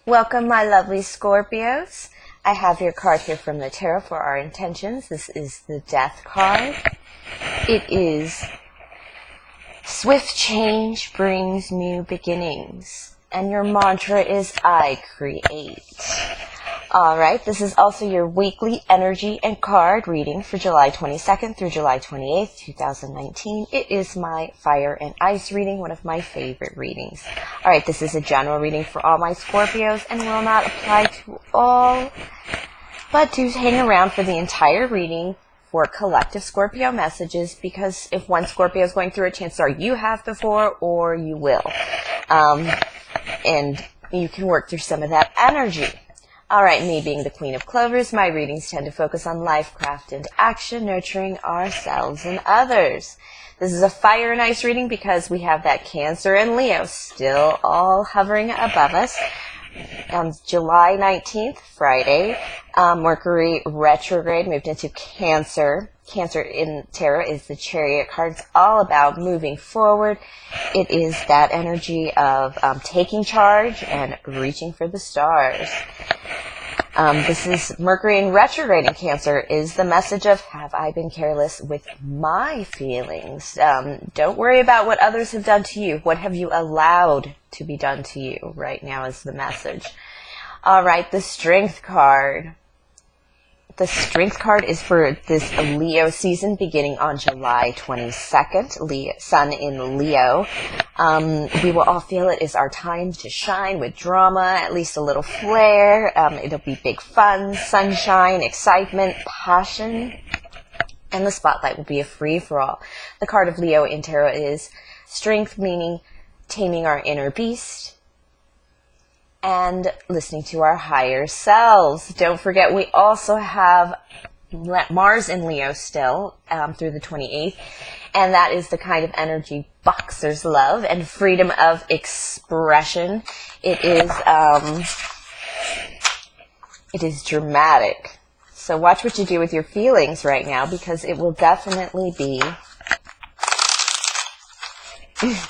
Welcome, my lovely Scorpios. I have your card here from the tarot for our intentions. This is the Death card. It is swift change brings new beginnings. And your mantra is I create. Alright, this is also your weekly energy and card reading for July 22nd through July 28th, 2019. It is my Fire and Ice reading, one of my favorite readings. Alright, this is a general reading for all my Scorpios and will not apply to all, but do hang around for the entire reading for collective Scorpio messages, because if one Scorpio is going through it, chances are you have before or you will. And you can work through some of that energy. Alright, me being the Queen of Clovers, my readings tend to focus on life, craft, and action, nurturing ourselves and others. This is a Fire and Ice reading because we have that Cancer and Leo still all hovering above us. On July 19th, Friday, Mercury retrograde moved into Cancer. Cancer in tarot is the Chariot card. It's all about moving forward. It is that energy of taking charge and reaching for the stars. This is Mercury in retrograde in Cancer is the message of, have I been careless with my feelings? Don't worry about what others have done to you. What have you allowed to be done to you right now is the message. All right, the Strength card. The Strength card is for this Leo season beginning on July 22nd, Sun in Leo. We will all feel it is our time to shine with drama, at least a little flair. It'll be big fun, sunshine, excitement, passion, and the spotlight will be a free-for-all. The card of Leo in tarot is Strength, meaning taming our inner beast and listening to our higher selves. Don't forget, we also have Mars in Leo still through the 28th, and that is the kind of energy boxers love and freedom of expression. It is dramatic. So watch what you do with your feelings right now, because it will definitely be,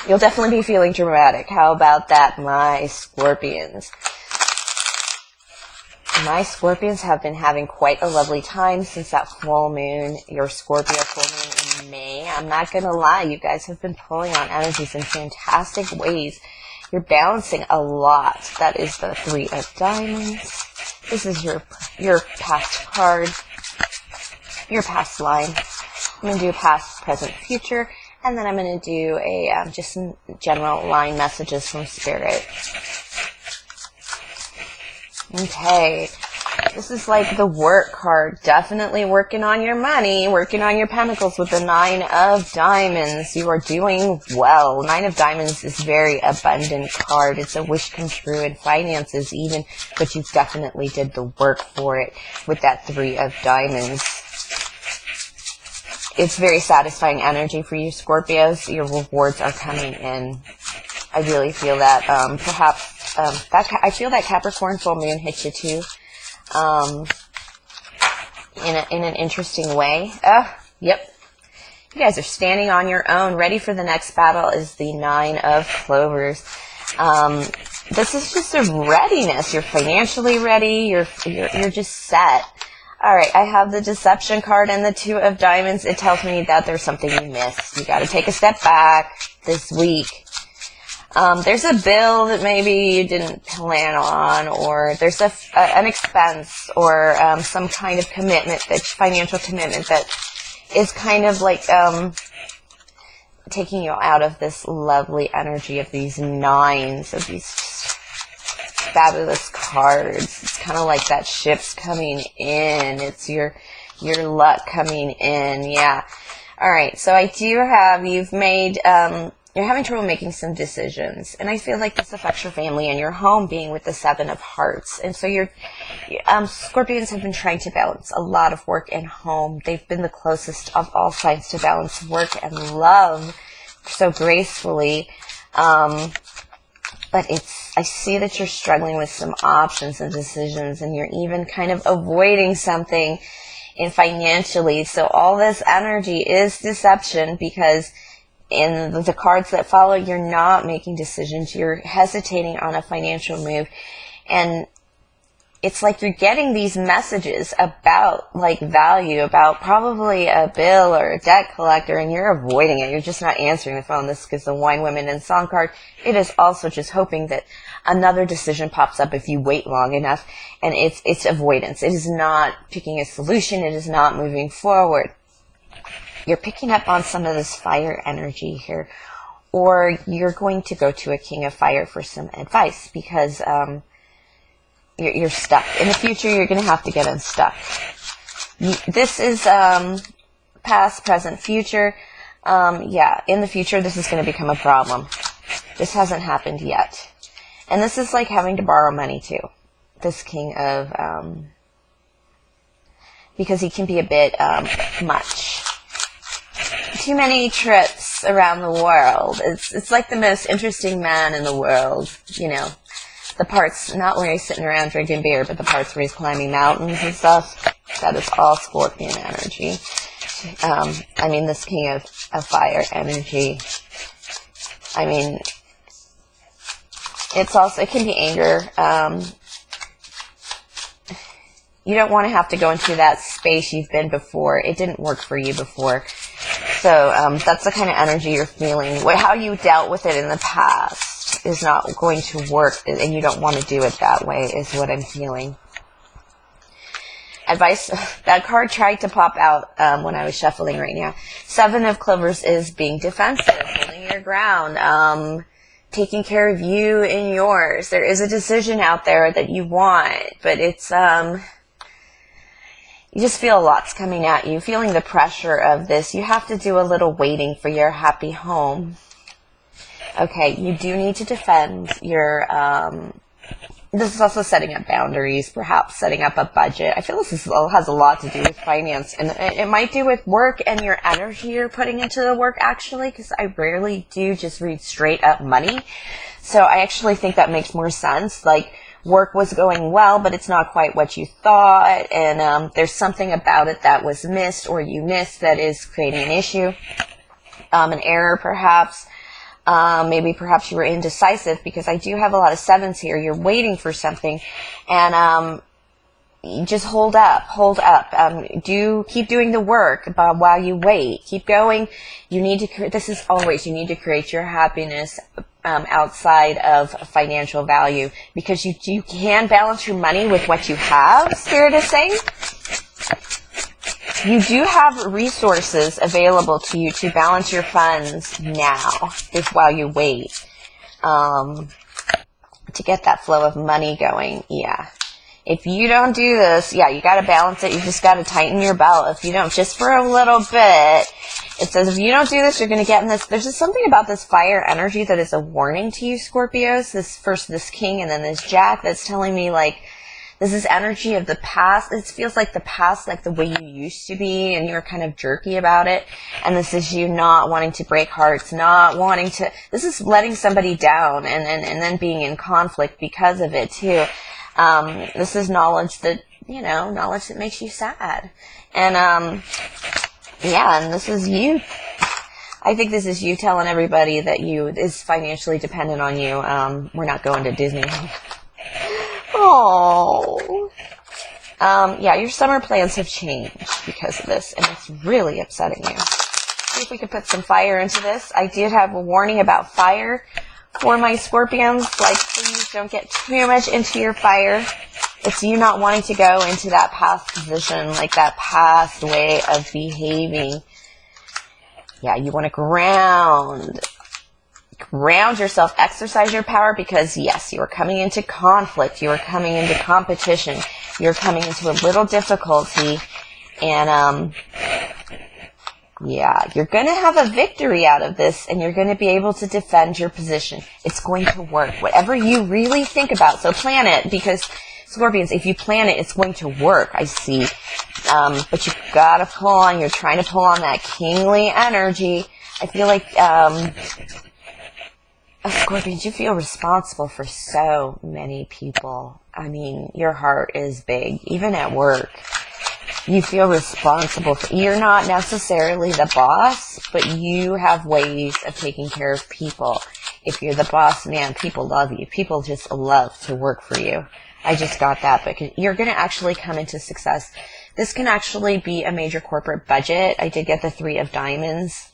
you'll definitely be feeling dramatic. How about that, my Scorpions? My Scorpions have been having quite a lovely time since that full moon, your Scorpio full moon in May. I'm not going to lie, you guys have been pulling on energies in fantastic ways. You're balancing a lot. That is the Three of Diamonds. This is your past card, your past line. I'm going to do past, present, future. And then I'm going to do a just some general line messages from Spirit. Okay. This is like the work card. Definitely working on your money, working on your pentacles with the Nine of Diamonds. You are doing well. Nine of Diamonds is very abundant card. It's a wish come true in finances even, but you definitely did the work for it with that Three of Diamonds. It's very satisfying energy for you, Scorpios. Your rewards are coming in. I really feel that. Perhaps I feel that Capricorn full moon hit you too, in an interesting way. Yep. You guys are standing on your own, ready for the next battle. Is the Nine of Clovers. This is just a readiness. You're financially ready. You're just set. All right, I have the Deception card and the Two of Diamonds. It tells me that there's something you missed. You got to take a step back this week. There's a bill that maybe you didn't plan on, or there's an expense or some kind of commitment, financial commitment that is kind of like taking you out of this lovely energy of these nines, of these fabulous cards. It's kind of like that ship's coming in. It's your luck coming in. Yeah. All right. So I do have, you've made, you're having trouble making some decisions. And I feel like this affects your family and your home, being with the Seven of Hearts. And so Scorpions have been trying to balance a lot of work and home. They've been the closest of all signs to balance work and love so gracefully. But I see that you're struggling with some options and decisions, and you're even kind of avoiding something in financially. So all this energy is deception, because in the cards that follow, you're not making decisions. You're hesitating on a financial move. And it's like you're getting these messages about like value, about probably a bill or a debt collector, and you're avoiding it. You're just not answering the phone. This is the Wine, Women, and Song card. It is also just hoping that another decision pops up if you wait long enough, and it's avoidance. It is not picking a solution. It is not moving forward. You're picking up on some of this fire energy here, or you're going to go to a King of Fire for some advice because you're stuck. In the future, you're going to have to get unstuck. This is past, present, future. Yeah, in the future, this is going to become a problem. This hasn't happened yet. And this is like having to borrow money, too. This King of... because he can be a bit much. Too many trips around the world. It's like the most interesting man in the world, you know. The parts, not where he's sitting around drinking beer, but the parts where he's climbing mountains and stuff, that is all Scorpion energy. I mean, this King of Fire energy. I mean, it can be anger. You don't want to have to go into that space you've been before. It didn't work for you before. So that's the kind of energy you're feeling. How you dealt with it in the past is not going to work, and you don't want to do it that way, is what I'm feeling. Advice, that card tried to pop out when I was shuffling right now. 7 of Clovers is being defensive, holding your ground, taking care of you and yours. There is a decision out there that you want, but it's, you just feel a lot's coming at you, feeling the pressure of this. You have to do a little waiting for your happy home. Okay, you do need to defend your, this is also setting up boundaries, perhaps setting up a budget. I feel this has a lot to do with finance, and it might do with work and your energy you're putting into the work, actually, because I rarely do just read straight up money. So I actually think that makes more sense. Like, work was going well, but it's not quite what you thought, and there's something about it that was missed or you missed that is creating an issue, an error perhaps. Maybe perhaps you were indecisive, because I do have a lot of 7s here. You're waiting for something, and just hold up. Keep doing the work while you wait. Keep going. You need to. You need to create your happiness outside of financial value, because you can balance your money with what you have. Spirit is saying. You do have resources available to you to balance your funds now, while you wait, to get that flow of money going. Yeah. If you don't do this, yeah, you got to balance it. You just got to tighten your belt. If you don't, just for a little bit, it says if you don't do this, you're going to get in this. There's just something about this fire energy that is a warning to you, Scorpios. This King and then this Jack that's telling me, like, this is energy of the past. It feels like the past, like the way you used to be, and you're kind of jerky about it. And this is you not wanting to break hearts, this is letting somebody down and then being in conflict because of it too. This is knowledge that makes you sad. And, yeah, and this is you. I think this is you telling everybody that you is financially dependent on you. We're not going to Disney. Oh, yeah, your summer plans have changed because of this, and it's really upsetting you. See if we could put some fire into this. I did have a warning about fire for my Scorpions. Like, please don't get too much into your fire. It's you not wanting to go into that past position, like that past way of behaving. Yeah, you want to ground yourself, exercise your power, because yes, you are coming into conflict, you are coming into competition, you're coming into a little difficulty, and yeah, you're going to have a victory out of this, and you're going to be able to defend your position. It's going to work. Whatever you really think about, so plan it, because Scorpions, if you plan it, it's going to work, I see. But you've got to you're trying to pull on that kingly energy. I feel like, Scorpions, you feel responsible for so many people. I mean, your heart is big, even at work. You feel responsible you're not necessarily the boss, but you have ways of taking care of people. If you're the boss, man, people love you. People just love to work for you. I just got that, but you're going to actually come into success. This can actually be a major corporate budget. I did get the 3 of Diamonds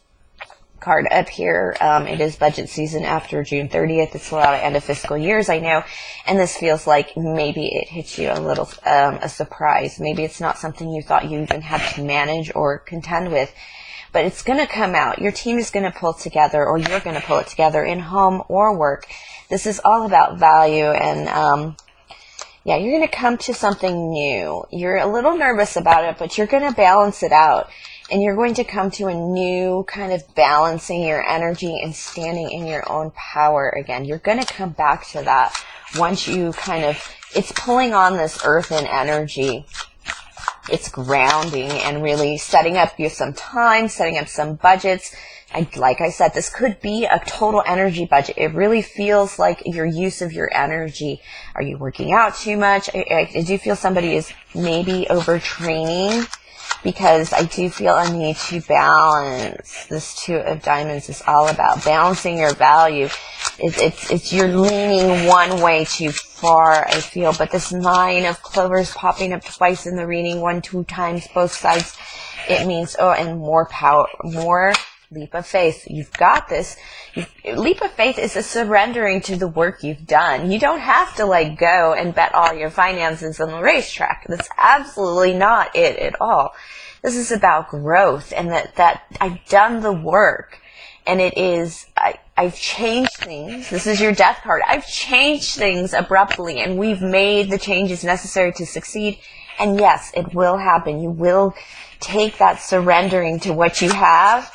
card up here. It is budget season after June 30th. It's a lot of end of fiscal years, I know. And this feels like maybe it hits you a little, a surprise. Maybe it's not something you thought you even had to manage or contend with. But it's going to come out. Your team is going to pull together, or you're going to pull it together in home or work. This is all about value, and yeah, you're going to come to something new. You're a little nervous about it, but you're going to balance it out. And you're going to come to a new kind of balancing your energy and standing in your own power again. You're going to come back to that once you kind of, it's pulling on this earthen energy. It's grounding and really setting up you some time, setting up some budgets. Like I said, this could be a total energy budget. It really feels like your use of your energy. Are you working out too much? I do feel somebody is maybe overtraining, because I do feel a need to balance. This 2 of Diamonds is all about balancing your value. It's you're leaning one way too far, I feel. But this 9 of Clovers popping up twice in the reading, 1, 2 times, both sides. It means, oh, and more power, more leap of faith. You've got this. Leap of faith is a surrendering to the work you've done. You don't have to like go and bet all your finances on the racetrack. That's absolutely not it at all. This is about growth, and that I've done the work, and it is, I've changed things. This is your Death card. I've changed things abruptly, and we've made the changes necessary to succeed. And yes, it will happen. You will take that surrendering to what you have,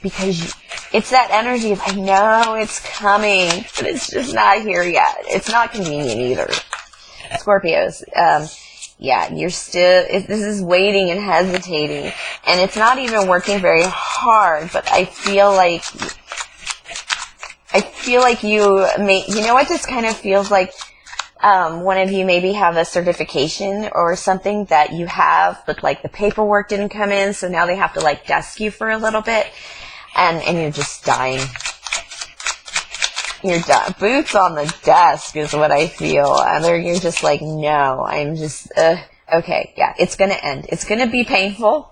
because it's that energy of, I know it's coming, but it's just not here yet. It's not convenient either. Scorpios, yeah, you're still, this is waiting and hesitating, and it's not even working very hard, but I feel like you may, you know what this kind of feels like? One of you maybe have a certification or something that you have, but like the paperwork didn't come in, so now they have to like desk you for a little bit, and you're just dying. You're done. Boots on the desk is what I feel. And you're just like, no, I'm just, okay, yeah, it's going to end. It's going to be painful,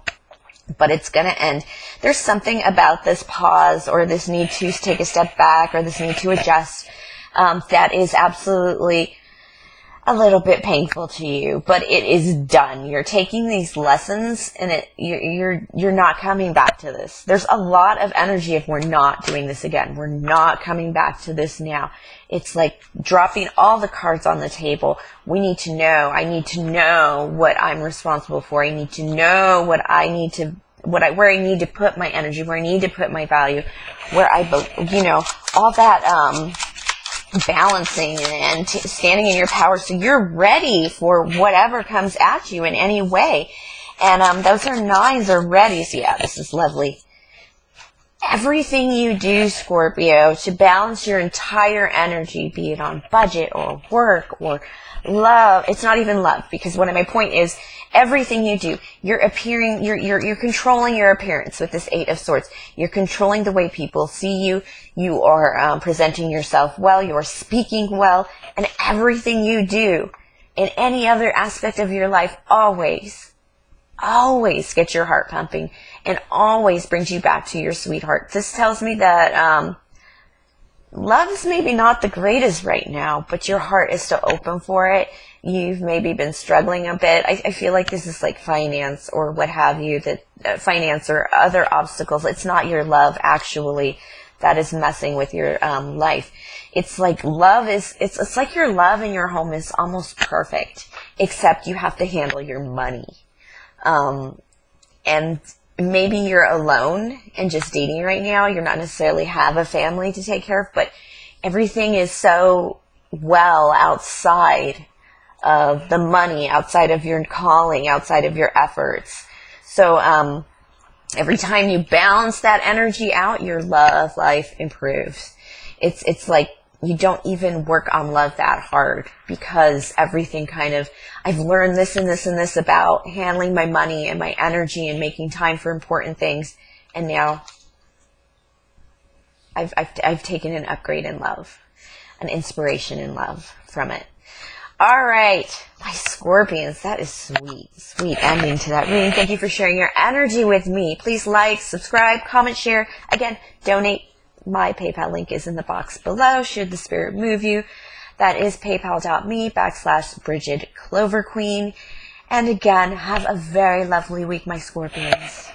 but it's going to end. There's something about this pause, or this need to take a step back, or this need to adjust, that is absolutely a little bit painful to you, but it is done. You're taking these lessons, and you're not coming back to this. There's a lot of energy if we're not doing this again. We're not coming back to this now. It's like dropping all the cards on the table. We need to know. I need to know what I'm responsible for. I need to know what I need to, where I need to put my energy, where I need to put my value, where all that, balancing and standing in your power, so you're ready for whatever comes at you in any way. And those are 9s are ready. So yeah, this is lovely. Everything you do, Scorpio, to balance your entire energy, be it on budget or work or love. It's not even love, because one of my point is, everything you do, you're controlling your appearance with this 8 of Swords. You're controlling the way people see you. You are presenting yourself well. You're speaking well. And everything you do in any other aspect of your life always gets your heart pumping, and always brings you back to your sweetheart. This tells me that love is maybe not the greatest right now, but your heart is still open for it. You've maybe been struggling a bit. I feel like this is like finance or what have you, that finance or other obstacles. It's not your love, actually, that is messing with your life. It's like love is, it's like your love in your home is almost perfect, except you have to handle your money. And maybe you're alone and just dating right now. You're not necessarily have a family to take care of, but everything is so well outside of the money, outside of your calling, outside of your efforts. So, every time you balance that energy out, your love life improves. It's like you don't even work on love that hard, because everything kind of, I've learned this and this and this about handling my money and my energy and making time for important things. And now I've taken an upgrade in love, an inspiration in love from it. All right, my Scorpions, that is sweet, sweet ending to that reading. Thank you for sharing your energy with me. Please like, subscribe, comment, share. Again, donate. My PayPal link is in the box below, should the spirit move you. That is paypal.me/Bridget Clover Queen. And again, have a very lovely week, my Scorpions.